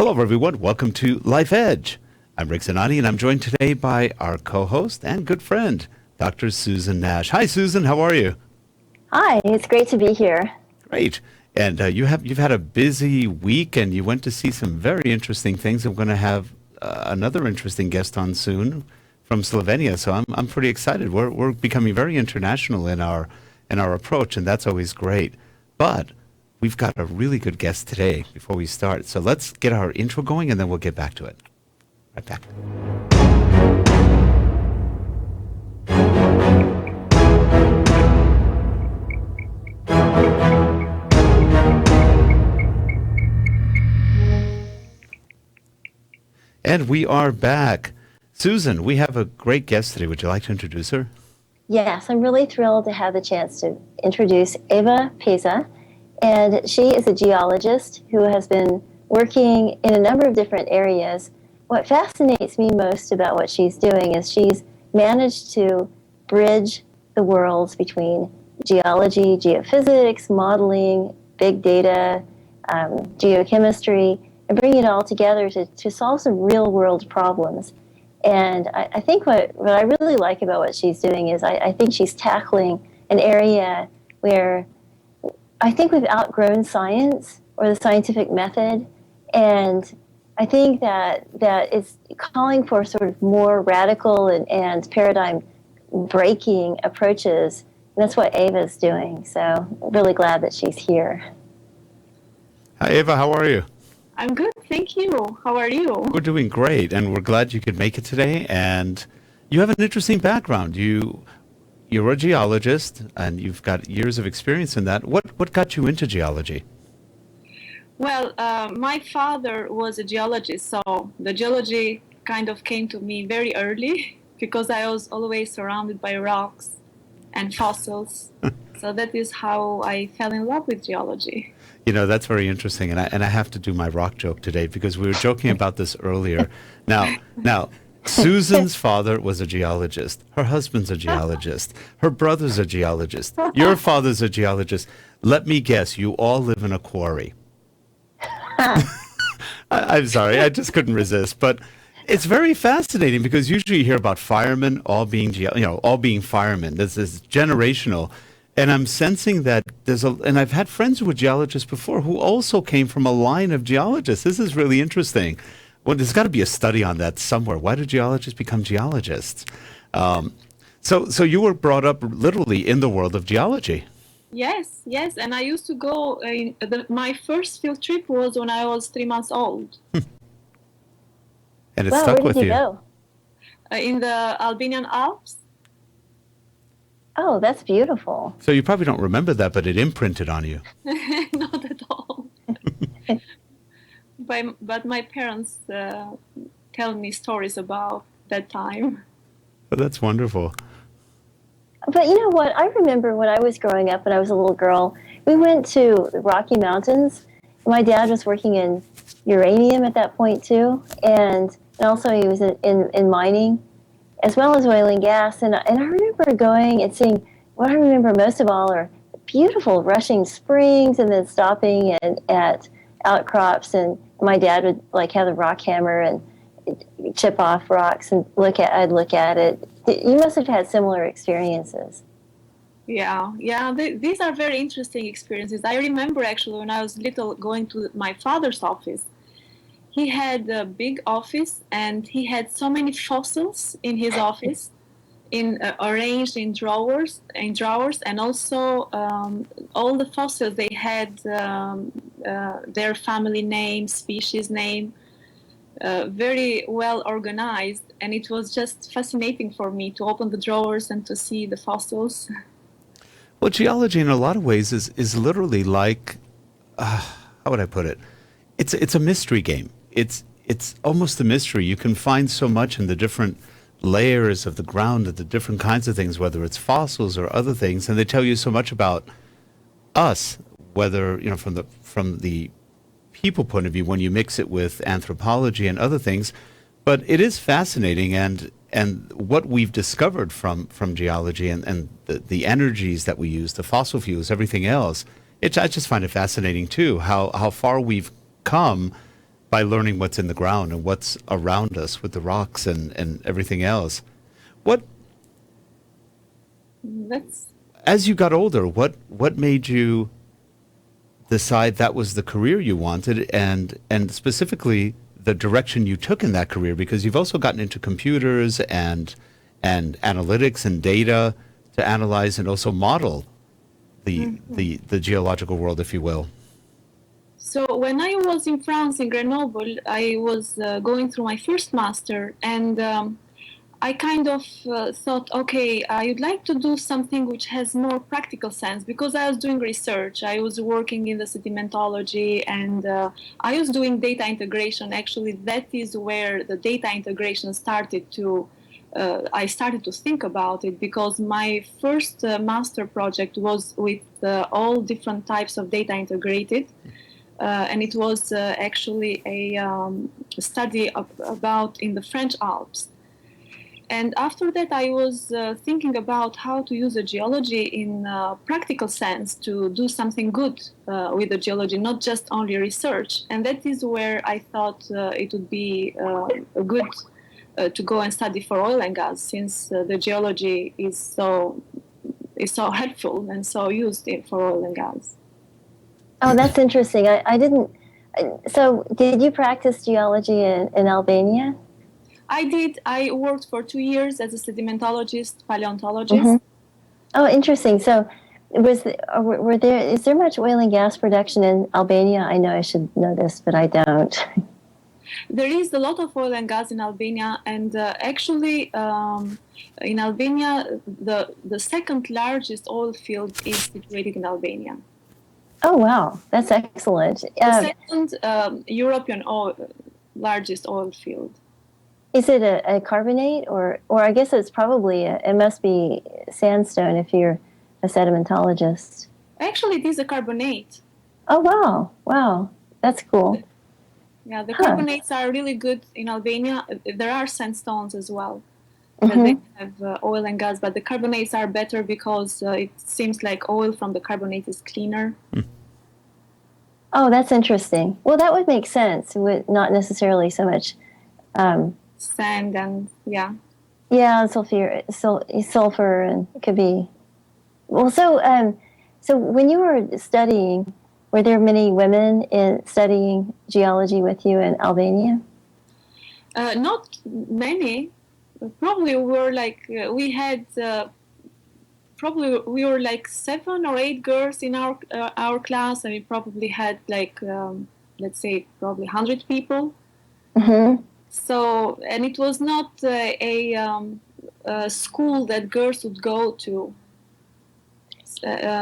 Hello, everyone. Welcome to Life Edge. I'm Rick Zanati, and I'm joined today by our co-host and good friend, Dr. Susan Nash. Hi, Susan. How are you? Hi. It's great to be here. Great. And you've had a busy week, and you went to see some very interesting things. I'm going to have another interesting guest on soon from Slovenia, so I'm pretty excited. We're becoming very international in our approach, and that's always great. But we've got a really good guest today before we start. So let's get our intro going, and then we'll get back to it. Right back. And we are back. Susan, we have a great guest today. Would you like to introduce her? Yes, I'm really thrilled to have the chance to introduce Eva Peza. And she is a geologist who has been working in a number of different areas. What fascinates me most about what she's doing is she's managed to bridge the worlds between geology, geophysics, modeling, big data, geochemistry, and bring it all together to solve some real-world problems. And I think what I really like about what she's doing is I think she's tackling an area where I think we've outgrown science or the scientific method, and I think that it's calling for sort of more radical and paradigm-breaking approaches, and that's what Eva's doing. So I'm really glad that she's here. Hi, Eva. How are you? I'm good, thank you. How are you? We're doing great, and we're glad you could make it today. And you have an interesting background. You're a geologist, and you've got years of experience in that. What got you into geology? Well, my father was a geologist, so the geology kind of came to me very early because I was always surrounded by rocks and fossils. So that is how I fell in love with geology. You know, that's very interesting, and I have to do my rock joke today because we were joking about this earlier. Now, Susan's father was a geologist. Her husband's a geologist. Her brother's a geologist. Your father's a geologist. Let me guess, you all live in a quarry. I'm sorry, I just couldn't resist. But it's very fascinating because usually you hear about firemen all being firemen. This is generational. And I'm sensing that and I've had friends who were geologists before who also came from a line of geologists. This is really interesting. Well, there's got to be a study on that somewhere. Why do geologists become geologists? So you were brought up literally in the world of geology. Yes. And I used to go, my first field trip was when I was 3 months old. And it stuck with you. Where did you go? In the Albanian Alps. Oh, that's beautiful. So you probably don't remember that, but it imprinted on you. Not at all. But my parents tell me stories about that time. Oh, that's wonderful. But you know what? I remember when I was growing up, when I was a little girl, we went to the Rocky Mountains. My dad was working in uranium at that point, too. And also he was in mining, as well as oil and gas. And I remember going and seeing, what I remember most of all are beautiful rushing springs and then stopping at outcrops. And my dad would have the rock hammer and chip off rocks and I'd look at it. You must have had similar experiences. Yeah. These are very interesting experiences. I remember actually when I was little going to my father's office. He had a big office and he had so many fossils in his office, arranged in drawers, and also all the fossils, they had their family name, species name, very well organized, and it was just fascinating for me to open the drawers and to see the fossils. Well, geology in a lot of ways is literally like, how would I put it? It's a mystery game. It's almost a mystery. You can find so much in the different layers of the ground, of the different kinds of things, whether it's fossils or other things, and they tell you so much about us, whether from the people point of view when you mix it with anthropology and other things. But it is fascinating, and what we've discovered from geology and the energies that we use, the fossil fuels, everything else, I just find it fascinating too, how far we've come by learning what's in the ground and what's around us with the rocks and everything else. What, That's as you got older, what made you decide that was the career you wanted, and specifically the direction you took in that career? Because you've also gotten into computers and analytics and data to analyze and also model the geological world, if you will. So when I was in France, in Grenoble, I was going through my first master, and I kind of thought, okay, I would like to do something which has more practical sense, because I was doing research. I was working in the sedimentology, and I was doing data integration. Actually, that is where the data integration started to, I started to think about it, because my first master project was with all different types of data integrated. And it was actually a study about in the French Alps. And after that, I was thinking about how to use the geology in a practical sense to do something good with the geology, not just only research. And that is where I thought it would be good to go and study for oil and gas, since the geology is so helpful and so used for oil and gas. Oh, that's interesting. I didn't. So, did you practice geology in Albania? I did. I worked for 2 years as a sedimentologist, paleontologist. Mm-hmm. Oh, interesting. So, is there much oil and gas production in Albania? I know I should know this, but I don't. There is a lot of oil and gas in Albania, and actually, in Albania, the second largest oil field is situated in Albania. Oh, wow. That's excellent. The second European largest oil field. Is it a carbonate, or I guess it's probably, it must be sandstone if you're a sedimentologist. Actually, it is a carbonate. Oh, wow. Wow. That's cool. Yeah, the carbonates are really good in Albania. There are sandstones as well. They have oil and gas, but the carbonates are better because it seems like oil from the carbonate is cleaner. Oh, that's interesting. Well, that would make sense with not necessarily so much sand and sulfur, and it could be. Well, so when you were studying, were there many women studying geology with you in Albania? Not many. Probably we were like we were like 7 or 8 girls in our class, and we probably had like let's say probably 100 people. Mm-hmm. So, and it was not a school that girls would go to.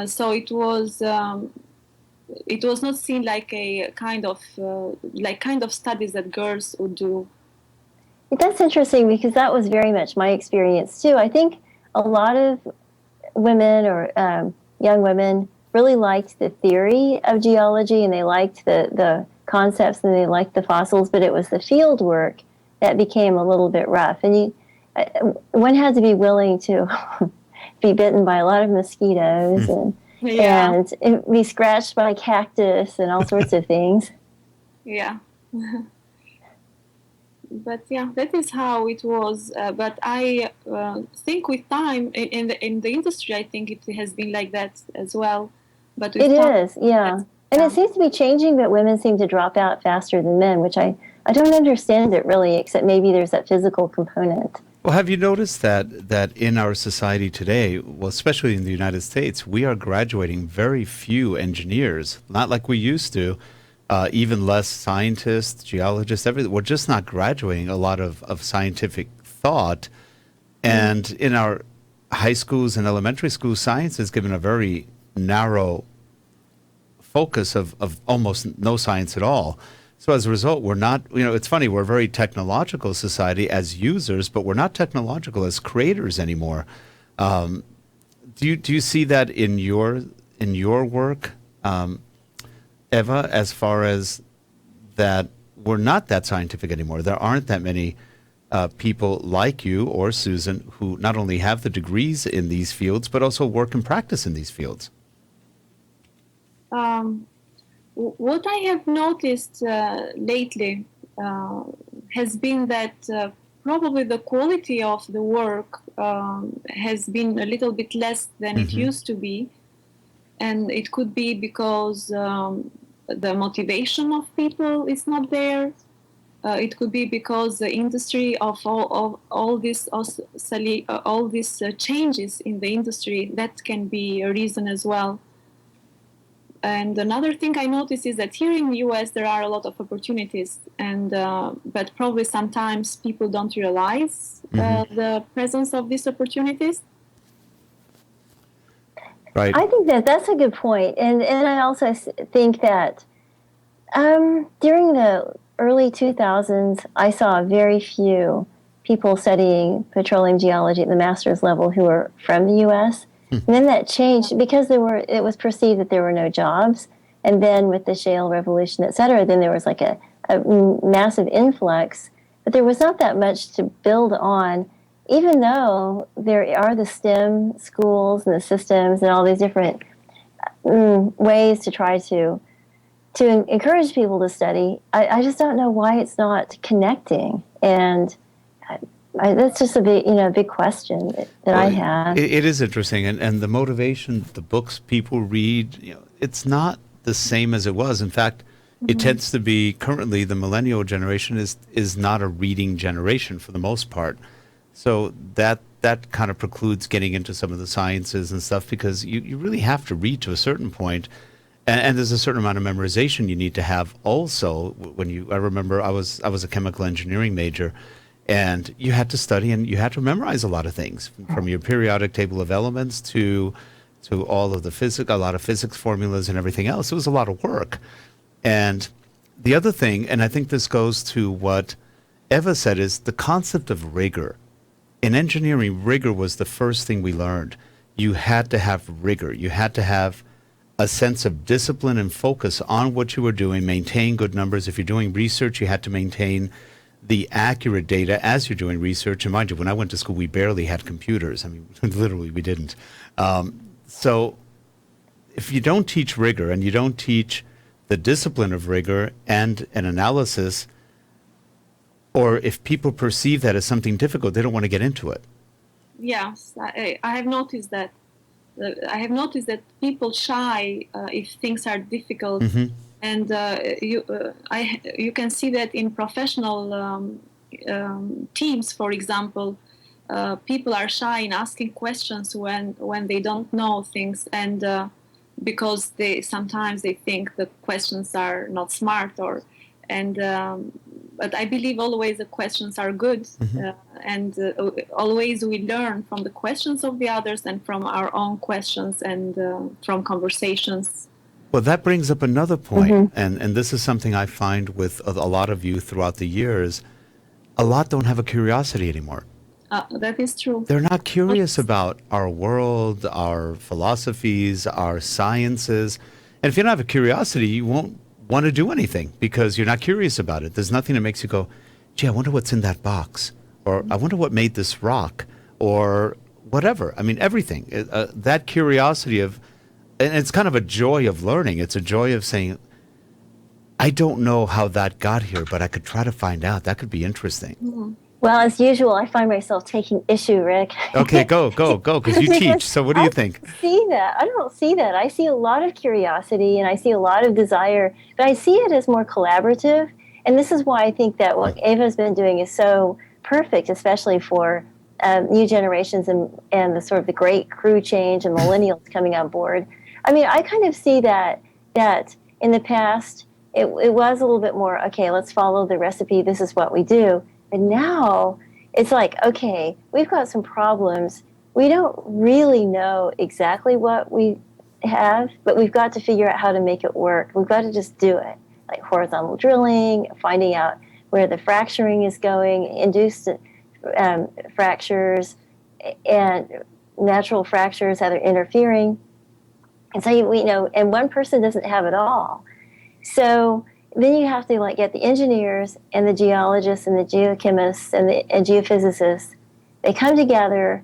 So it was not seen like a kind of studies that girls would do. That's interesting, because that was very much my experience too. I think a lot of women or young women really liked the theory of geology, and they liked the concepts, and they liked the fossils, but it was the field work that became a little bit rough. And one had to be willing to be bitten by a lot of mosquitoes and be scratched by cactus and all sorts of things. Yeah. But yeah, that is how it was. But I think with time in the industry, I think it has been like that as well. But it is, yeah. And it seems to be changing, but women seem to drop out faster than men, which I don't understand it really, except maybe there's that physical component. Well, have you noticed that in our society today, well, especially in the United States, we are graduating very few engineers, not like we used to. Even less scientists, geologists, everything. We're just not graduating a lot of scientific thought. And in our high schools and elementary schools, science is given a very narrow focus of almost no science at all. So as a result, we're not, it's funny, we're a very technological society as users, but we're not technological as creators anymore. Do you see that in your work? Eva, as far as that we're not that scientific anymore. There aren't that many people like you or Susan who not only have the degrees in these fields, but also work and practice in these fields. What I have noticed lately has been that probably the quality of the work has been a little bit less than it used to be. And it could be because the motivation of people is not there. It could be because the industry of all these changes in the industry, that can be a reason as well. And another thing I noticed is that here in the US there are a lot of opportunities, and but probably sometimes people don't realize the presence of these opportunities. Right. I think that that's a good point. And I also think that during the early 2000s, I saw very few people studying petroleum geology at the master's level who were from the U.S. And then that changed because it was perceived that there were no jobs. And then with the shale revolution, et cetera, then there was like a massive influx. But there was not that much to build on, even though there are the STEM schools and the systems and all these different ways to try to encourage people to study. I just don't know why it's not connecting. And that's just a big question that I have. It is interesting, and the motivation, the books people read, it's not the same as it was. In fact, it tends to be currently the millennial generation is not a reading generation for the most part. So that kind of precludes getting into some of the sciences and stuff, because you really have to read to a certain point. And there's a certain amount of memorization you need to have also. I remember I was a chemical engineering major, and you had to study and you had to memorize a lot of things, from your periodic table of elements to all of a lot of physics formulas and everything else. It was a lot of work. And the other thing, and I think this goes to what Eva said, is the concept of rigor. In engineering, rigor was the first thing we learned. You had to have rigor. You had to have a sense of discipline and focus on what you were doing, maintain good numbers. If you're doing research, you had to maintain the accurate data as you're doing research. And mind you, when I went to school, we barely had computers. I mean, literally, we didn't. So if you don't teach rigor and you don't teach the discipline of rigor and an analysis, or if people perceive that as something difficult, they don't want to get into it. Yes, I have noticed that. I have noticed that people shy if things are difficult, and you can see that in professional teams, for example. People are shy in asking questions when they don't know things, and because sometimes they think the questions are not smart, but I believe always the questions are good, and always we learn from the questions of the others and from our own questions and from conversations. Well, that brings up another point, and this is something I find with a lot of you throughout the years. A lot don't have a curiosity anymore. That is true. They're not curious about our world, our philosophies, our sciences. And if you don't have a curiosity, you won't want to do anything because you're not curious about it. There's nothing that makes you go, gee, I wonder what's in that box, or I wonder what made this rock, or whatever. I mean, everything. That curiosity and it's kind of a joy of learning. It's a joy of saying, I don't know how that got here, but I could try to find out. That could be interesting. Well, as usual, I find myself taking issue, Rick. Okay, go, because you teach. So what do you think? I don't see that. I see a lot of curiosity and I see a lot of desire, but I see it as more collaborative. And this is why I think that what Eva's been doing is so perfect, especially for new generations and the sort of the great crew change and millennials coming on board. I mean, I kind of see that in the past, it was a little bit more, okay, let's follow the recipe. This is what we do. But now it's like, okay, we've got some problems. We don't really know exactly what we have, but we've got to figure out how to make it work. We've got to just do it, like horizontal drilling, finding out where the fracturing is going, induced fractures, and natural fractures, how they're interfering. And so we know, and one person doesn't have it all. So then you have to get the engineers and the geologists and the geochemists and the geophysicists. They come together,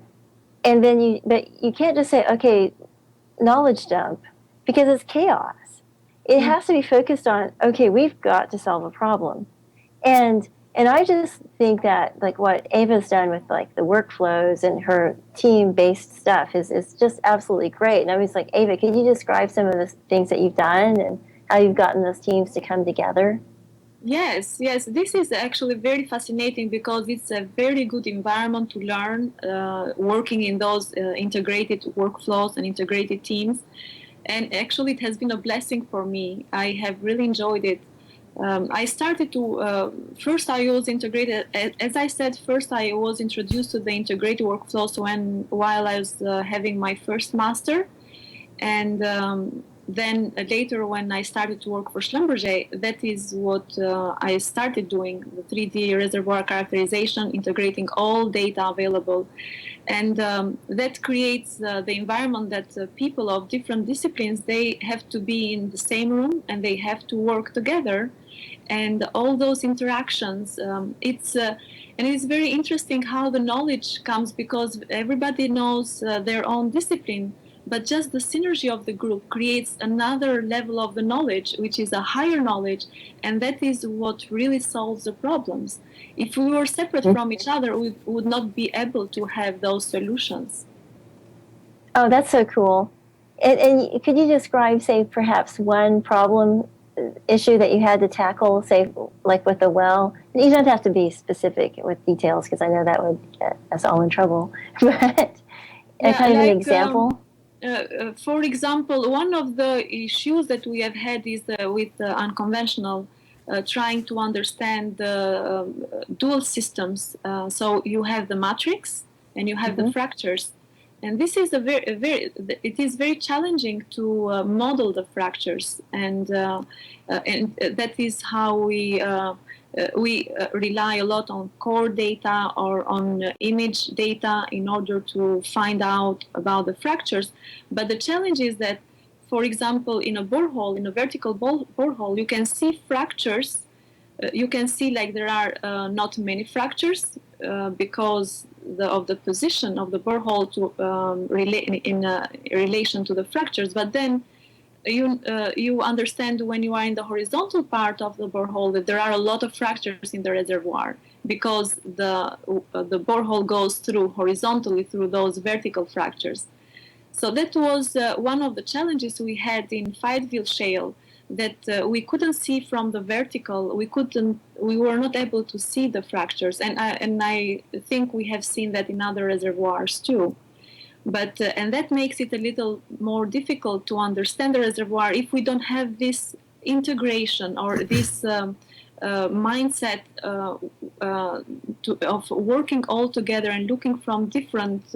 and then but you can't just say, okay, knowledge dump, because it's chaos. It has to be focused on, okay, we've got to solve a problem. And I just think that like what Eva's done with like the workflows and her team-based stuff is just absolutely great. And I was like, Eva, could you describe some of the things that you've done and how you've gotten those teams to come together? Yes, yes. This is actually very fascinating because it's a very good environment to learn working in those integrated workflows and integrated teams. And actually, it has been a blessing for me. I have really enjoyed it. I started to, first I was integrated, as I said, first I was introduced to the integrated workflows while I was having my first master. And then later when I started to work for Schlumberger, that is what I started doing, the 3D reservoir characterization, integrating all data available. And that creates the environment that people of different disciplines, they have to be in the same room and they have to work together. And all those interactions, and it's very interesting how the knowledge comes because everybody knows their own discipline, but just the synergy of the group creates another level of the knowledge, which is a higher knowledge, and that is what really solves the problems. If we were separate from each other, we would not be able to have those solutions. Oh, that's so cool. And could you describe, say, perhaps one problem issue that you had to tackle, say, like with the well? You don't have to be specific with details because I know that would get us all in trouble. But kind of an example. For example, one of the issues that we have had is with unconventional, trying to understand the dual systems. So you have the matrix and you have the fractures. And this is it is very challenging to model the fractures, and that is how we rely a lot on core data or on image data in order to find out about the fractures. But the challenge is that, for example, in a borehole, in a vertical borehole, you can see fractures. You can see like there are not many fractures because of the position of the borehole to in relation to the fractures. But then you understand when you are in the horizontal part of the borehole that there are a lot of fractures in the reservoir because the borehole goes through horizontally through those vertical fractures. So that was one of the challenges we had in Fayetteville Shale, that we couldn't see from the vertical. We were not able to see the fractures, and I think we have seen that in other reservoirs too. But and that makes it a little more difficult to understand the reservoir if we don't have this integration or this mindset of working all together and looking from different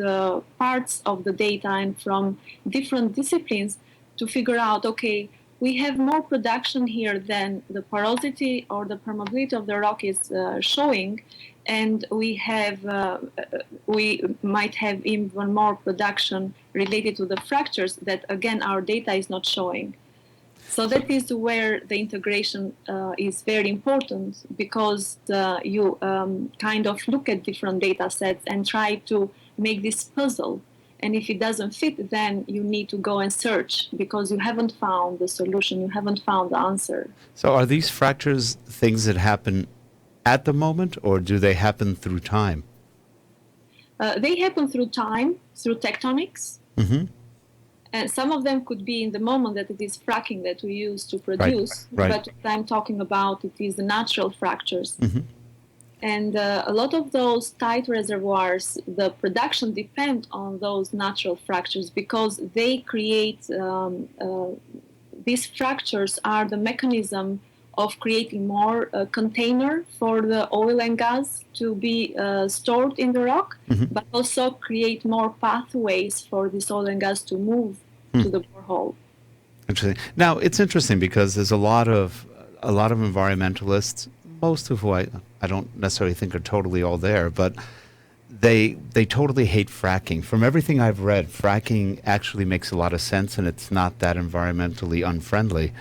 parts of the data and from different disciplines to figure out, okay, we have more production here than the porosity or the permeability of the rock is showing, and we might have even more production related to the fractures that, again, our data is not showing. So that is where the integration is very important, because you kind of look at different data sets and try to make this puzzle. And if it doesn't fit, then you need to go and search because you haven't found the solution, you haven't found the answer. So are these fractures things that happen at the moment, or do they happen through time? They happen through time, through tectonics. Mm-hmm. And some of them could be in the moment that it is fracking that we use to produce. Right. But what I'm talking about, it is the natural fractures. Mm-hmm. And a lot of those tight reservoirs, the production depend on those natural fractures because they create, these fractures are the mechanism of creating more container for the oil and gas to be stored in the rock, but also create more pathways for this oil and gas to move to the borehole. Interesting. Now, it's interesting because there's a lot of environmentalists, most of who I don't necessarily think are totally all there, but they totally hate fracking. From everything I've read, fracking actually makes a lot of sense and it's not that environmentally unfriendly.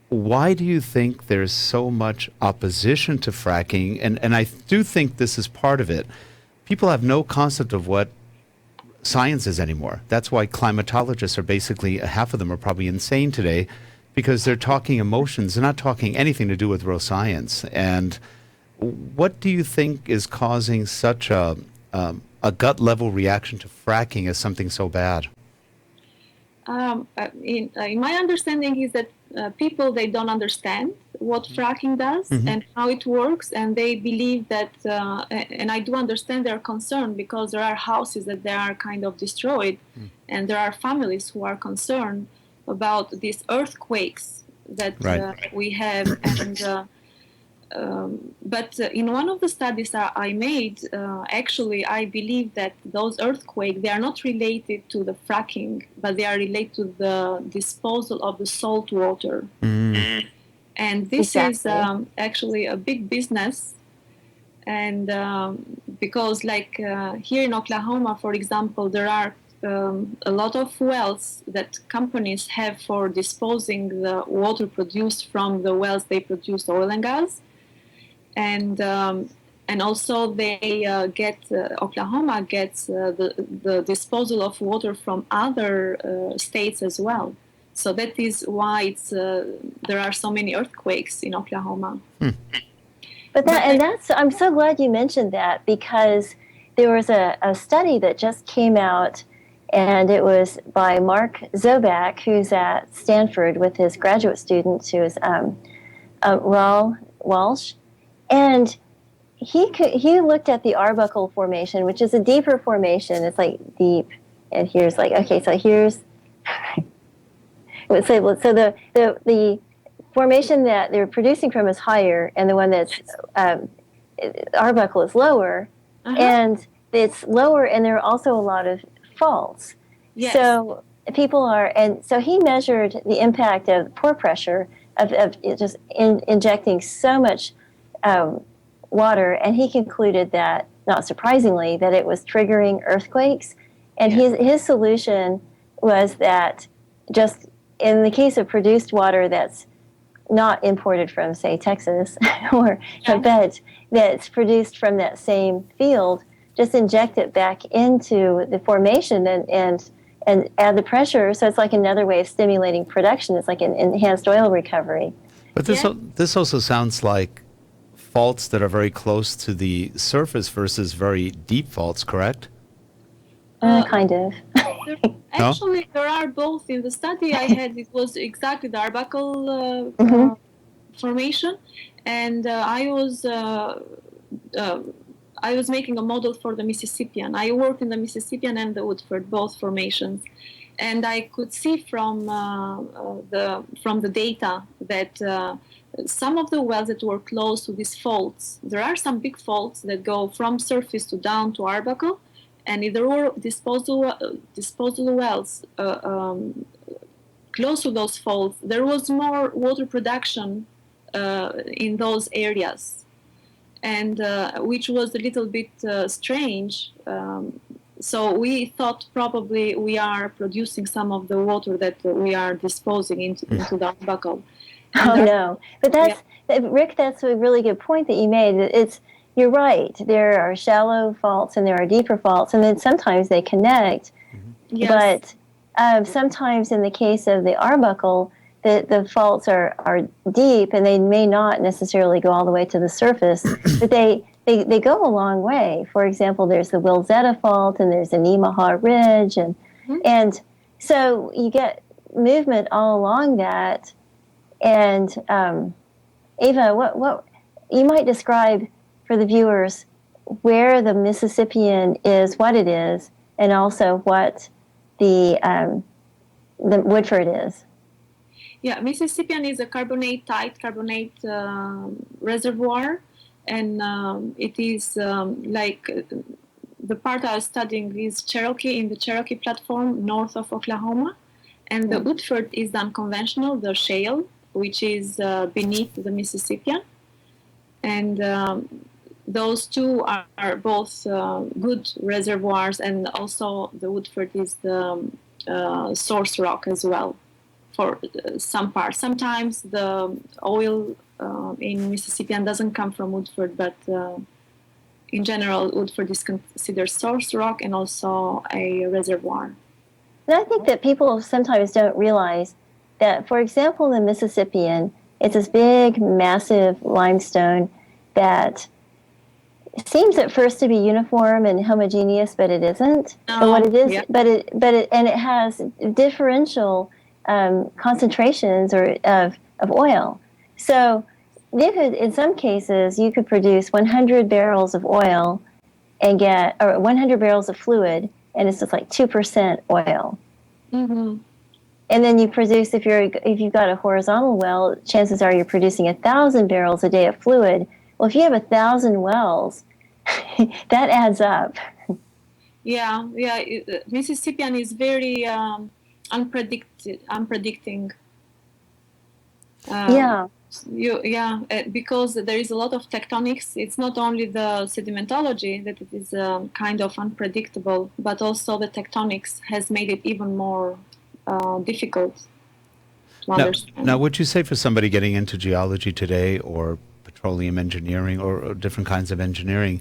Why do you think there's so much opposition to fracking? And I do think this is part of it. People have no concept of what science is anymore. That's why climatologists are basically, half of them are probably insane today because they're talking emotions. They're not talking anything to do with real science. And what do you think is causing such a gut level reaction to fracking as something so bad? In my understanding is that people, they don't understand what fracking does and how it works, and they believe that, and I do understand their concern, because there are houses that they are kind of destroyed, and there are families who are concerned about these earthquakes that we have. And but in one of the studies that I made, actually, I believe that those earthquakes, they are not related to the fracking, but they are related to the disposal of the salt water. And this is actually a big business. And because like here in Oklahoma, for example, there are a lot of wells that companies have for disposing the water produced from the wells they produce oil and gas. And also they Oklahoma gets the disposal of water from other states as well. So that is why there are so many earthquakes in Oklahoma. I'm so glad you mentioned that, because there was a study that just came out, and it was by Mark Zobak, who's at Stanford with his graduate student, who is Raul Walsh. And he looked at the Arbuckle Formation, which is a deeper formation. It's like deep, and here's like, okay, so here's so the formation that they're producing from is higher, and the one that's Arbuckle is lower, and it's lower, and there are also a lot of faults. Yes. So people are, and so he measured the impact of pore pressure of just injecting so much water, and he concluded that, not surprisingly, that it was triggering earthquakes. And his solution was that, just in the case of produced water that's not imported from, say, Texas, but that's produced from that same field, just inject it back into the formation and add the pressure. So it's like another way of stimulating production. It's like an enhanced oil recovery. But this also sounds like faults that are very close to the surface versus very deep faults, correct? Kind of. Actually, there are both. In the study I had, it was exactly the Arbuckle formation, and I was making a model for the Mississippian. I worked in the Mississippian and the Woodford, both formations, and I could see from the data that some of the wells that were close to these faults, there are some big faults that go from surface to down to Arbuckle, and if there were disposal wells close to those faults, there was more water production in those areas, and which was a little bit strange. So we thought probably we are producing some of the water that we are disposing into the Arbuckle. No, but Rick, that's a really good point that you made. You're right. There are shallow faults and there are deeper faults, and then sometimes they connect. Yes. But sometimes in the case of the Arbuckle, the faults are deep, and they may not necessarily go all the way to the surface, but they go a long way. For example, there's the Wilzetta Fault, and there's the Nemaha Ridge, and so you get movement all along that. And Eva, what you might describe for the viewers where the Mississippian is, what it is, and also what the Woodford is. Yeah, Mississippian is a tight carbonate reservoir, and it is like the part I was studying is Cherokee, in the Cherokee platform north of Oklahoma, and the Woodford is unconventional, the shale, which is beneath the Mississippian, and those two are both good reservoirs, and also the Woodford is the source rock as well for some parts. Sometimes the oil in Mississippian doesn't come from Woodford, but in general, Woodford is considered source rock and also a reservoir. And I think that people sometimes don't realize that, for example, the Mississippian, it's this big, massive limestone that seems at first to be uniform and homogeneous, but it isn't. But what it is, Yeah. and it has differential concentrations of oil. So you could, in some cases, you could produce 100 barrels of oil and get, or 100 barrels of fluid, and it's just like 2% oil. Mm-hmm. And then you produce, if you've got a horizontal well, chances are you're producing 1,000 barrels a day of fluid. Well, if you have 1,000 wells, that adds up. Yeah. Mississippian is very unpredicting. Yeah. Because there is a lot of tectonics. It's not only the sedimentology that it is kind of unpredictable, but also the tectonics has made it even more difficult to understand. Now, would you say for somebody getting into geology today, or petroleum engineering, or different kinds of engineering,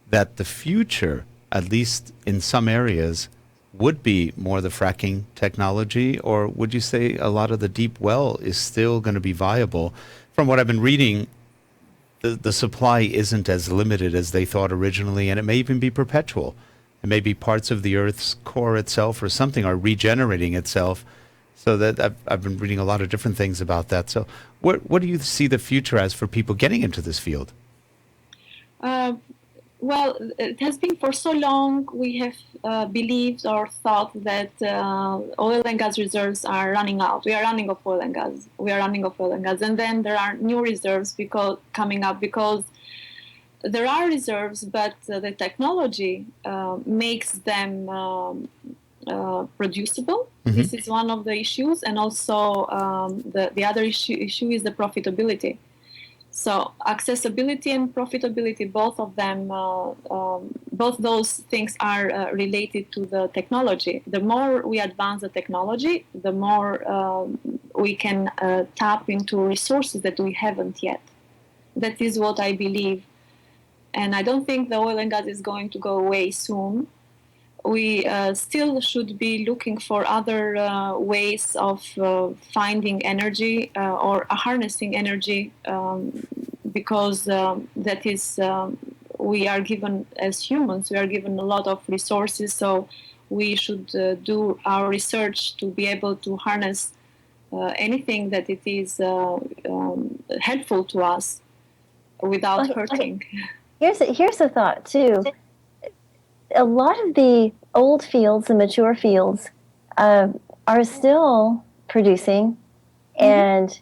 that the future, at least in some areas, would be more the fracking technology, or would you say a lot of the deep well is still going to be viable? From what I've been reading, the supply isn't as limited as they thought originally, and it may even be perpetual. And maybe parts of the Earth's core itself or something are regenerating itself. So that I've been reading a lot of different things about that. So what do you see the future as for people getting into this field? Well, it has been for so long we have believed or thought that oil and gas reserves are running out. We are running of oil and gas. And then there are new reserves coming up because there are reserves, but the technology makes them producible. Mm-hmm. This is one of the issues. And also the other issue is the profitability. So accessibility and profitability, both of them, both those things are related to the technology. The more we advance the technology, the more we can tap into resources that we haven't yet. That is what I believe. And I don't think the oil and gas is going to go away soon. We still should be looking for other ways of finding energy or harnessing energy because that is, we are given, as humans, we are given a lot of resources, so we should do our research to be able to harness anything that it is helpful to us without hurting. Here's a thought, too. A lot of the old fields, the mature fields, are still producing, and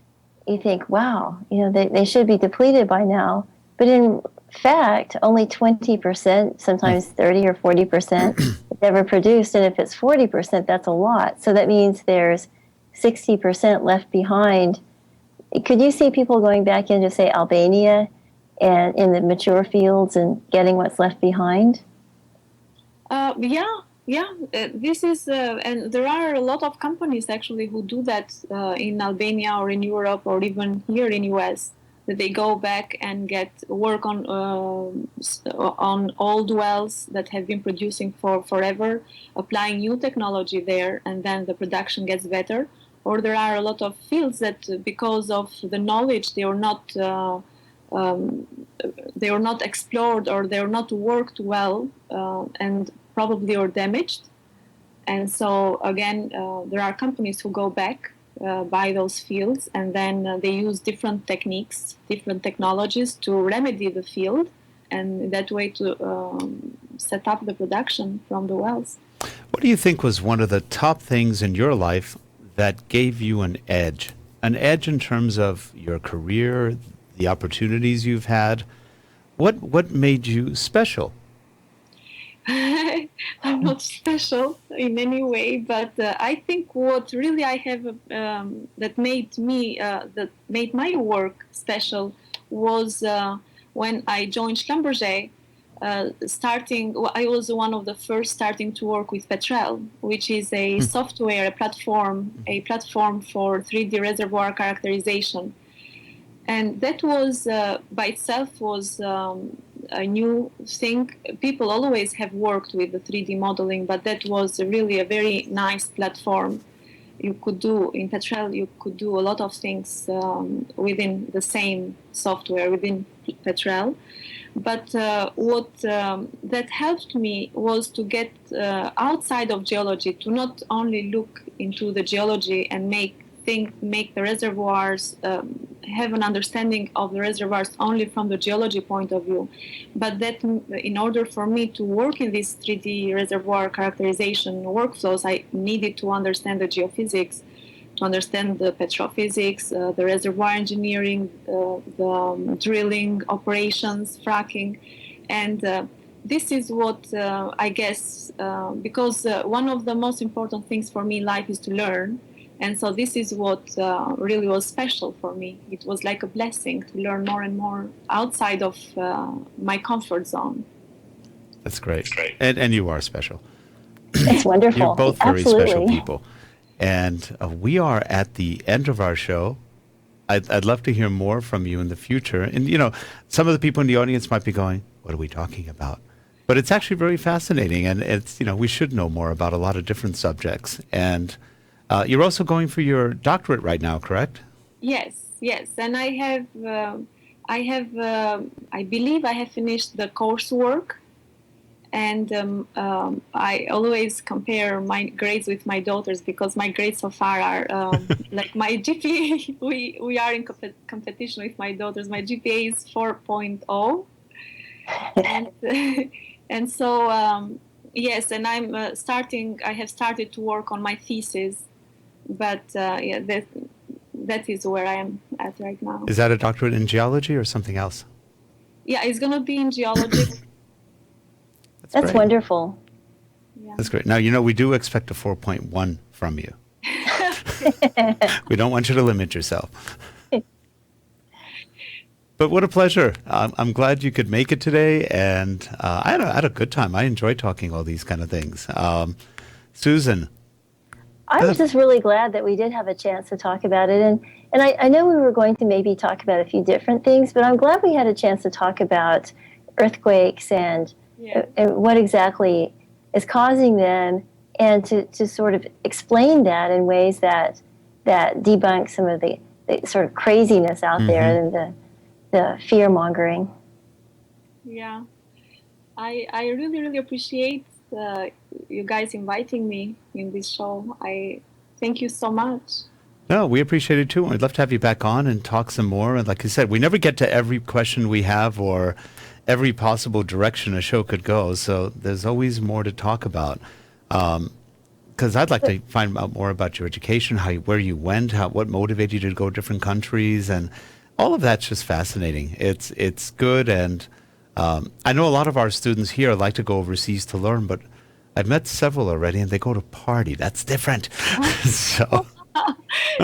you think, wow, they should be depleted by now. But in fact, only 20%, sometimes 30 or 40% ever produced. And if it's 40%, that's a lot. So that means there's 60% left behind. Could you see people going back into, say, Albania and in the mature fields and getting what's left behind? This is, and there are a lot of companies actually who do that in Albania or in Europe or even here in US, that they go back and work on old wells that have been producing for forever, applying new technology there, and then the production gets better. Or there are a lot of fields that, because of the knowledge, they are not explored or they are not worked well, and probably are damaged. And so again, there are companies who go back by those fields, and then they use different techniques, different technologies to remedy the field, and that way to set up the production from the wells. What do you think was one of the top things in your life that gave you an edge? An edge in terms of your career, the opportunities you've had. What made you special? I'm not special in any way, but I think what really I have that made my work special was when I joined Schlumberger. I was one of the first starting to work with Petrel, which is a software, a platform for 3D reservoir characterization. And that was, by itself, was a new thing. People always have worked with the 3D modeling, but that was really a very nice platform. you could do in Petrel. You could do a lot of things within the same software within Petrel. But what that helped me was to get outside of geology, to not only look into the geology and make the reservoirs, have an understanding of the reservoirs only from the geology point of view, but that in order for me to work in these 3D reservoir characterization workflows, I needed to understand the geophysics, to understand the petrophysics, the reservoir engineering, the drilling operations, fracking. And this is what I guess, because one of the most important things for me in life is to learn. And so this is what really was special for me. It was like a blessing to learn more and more outside of my comfort zone. That's great. And you are special. It's wonderful. You're both very Absolutely. special people. And we are at the end of our show. I'd love to hear more from you in the future. And, you know, some of the people in the audience might be going, what are we talking about? But it's actually very fascinating. And it's, you know, we should know more about a lot of different subjects. And you're also going for your doctorate right now, correct? Yes. And I believe I have finished the coursework. And I always compare my grades with my daughter's, because my grades so far are like my GPA. We are in competition with my daughter's. My GPA is 4.0, and so yes. And I'm starting. I have started to work on my thesis, but yeah, that is where I am at right now. Is that a doctorate in geology or something else? Yeah, it's gonna be in geology. That's great. wonderful. Yeah. That's great. Now, you know, we do expect a 4.1 from you. We don't want you to limit yourself. But what a pleasure. I'm glad you could make it today. And I had a good time. I enjoy talking all these kind of things. Susan. I was just really glad that we did have a chance to talk about it. And I know we were going to maybe talk about a few different things, but I'm glad we had a chance to talk about earthquakes and what exactly is causing them, and to sort of explain that in ways that debunk some of the sort of craziness out there and the fear mongering. Yeah, I really, really appreciate you guys inviting me in this show. I thank you so much. No, we appreciate it too. We'd love to have you back on and talk some more. And like I said, we never get to every question we have or every possible direction a show could go. So there's always more to talk about. Because I'd like to find out more about your education, where you went, what motivated you to go to different countries, and all of that's just fascinating. It's good, and I know a lot of our students here like to go overseas to learn, but I've met several already, and they go to party. That's different. So.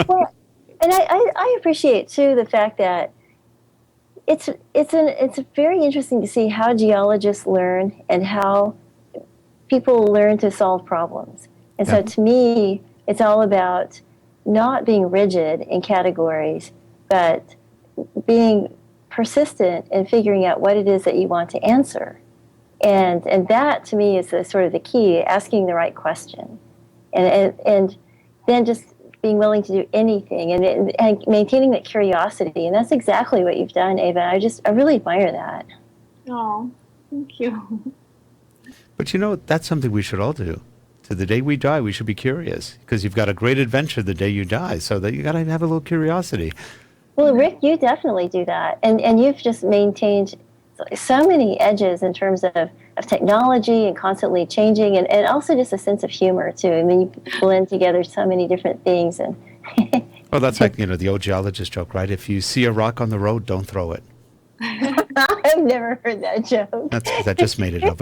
Well, and I appreciate too the fact that it's very interesting to see how geologists learn and how people learn to solve problems. And so to me, it's all about not being rigid in categories, but being persistent in figuring out what it is that you want to answer. And that to me is the sort of the key, asking the right question. And then just being willing to do anything and maintaining that curiosity. And that's exactly what you've done, Eva. I really admire that. Oh, thank you. But you know, that's something we should all do. To the day we die, we should be curious, because you've got a great adventure the day you die. So that you got to have a little curiosity. Well, Rick, you definitely do that. And you've just maintained so many edges in terms of technology and constantly changing, and also just a sense of humor too. I mean, you blend together so many different things. And well, that's like, you know, the old geologist joke, right? If you see a rock on the road, don't throw it. I've never heard that joke. That's 'cause I just made it up.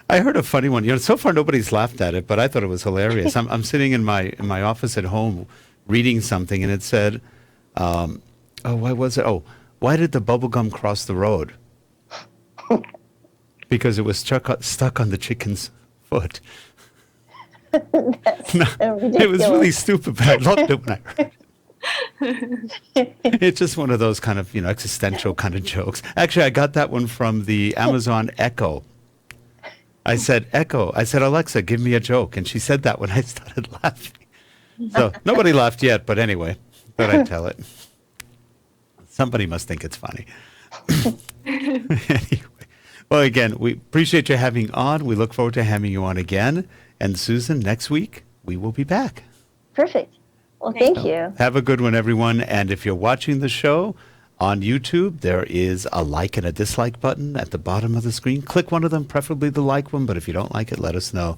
I heard a funny one. You know, so far nobody's laughed at it, but I thought it was hilarious. I'm sitting in my office at home reading something, and it said, why was it? Oh, why did the bubble gum cross the road? Because it was stuck on the chicken's foot. That's No, ridiculous. it was really stupid, but I loved it when I heard it. It's just one of those kind of, you know, existential kind of jokes. Actually, I got that one from the Amazon Echo. I said, Echo. I said, Alexa, give me a joke. And she said that when I started laughing. So nobody laughed yet, but anyway, thought I'd tell it. Somebody must think it's funny. Anyway. Well, again, we appreciate you having on. We look forward to having you on again. And Susan, next week, we will be back. Perfect. Well, thank you. Have a good one, everyone. And if you're watching the show on YouTube, there is a like and a dislike button at the bottom of the screen. Click one of them, preferably the like one. But if you don't like it, let us know.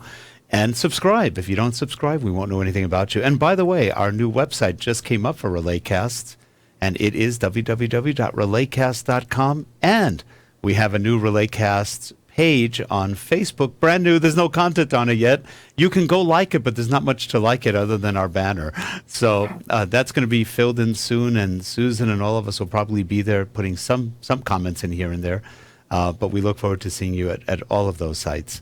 And subscribe. If you don't subscribe, we won't know anything about you. And by the way, our new website just came up for RELATECASTS, and it is www.relatecast.com. And we have a new RELATECASTS page on Facebook, brand new. There's no content on it yet. You can go like it, but there's not much to like it other than our banner. So that's going to be filled in soon, and Susan and all of us will probably be there putting some comments in here and there. But we look forward to seeing you at all of those sites.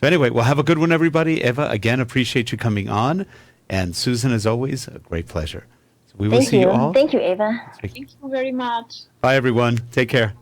So anyway, well, have a good one, everybody. Eva, again, appreciate you coming on. And Susan, as always, a great pleasure. So we will see you all. Thank you, Eva. Thank you very much. Bye, everyone. Take care.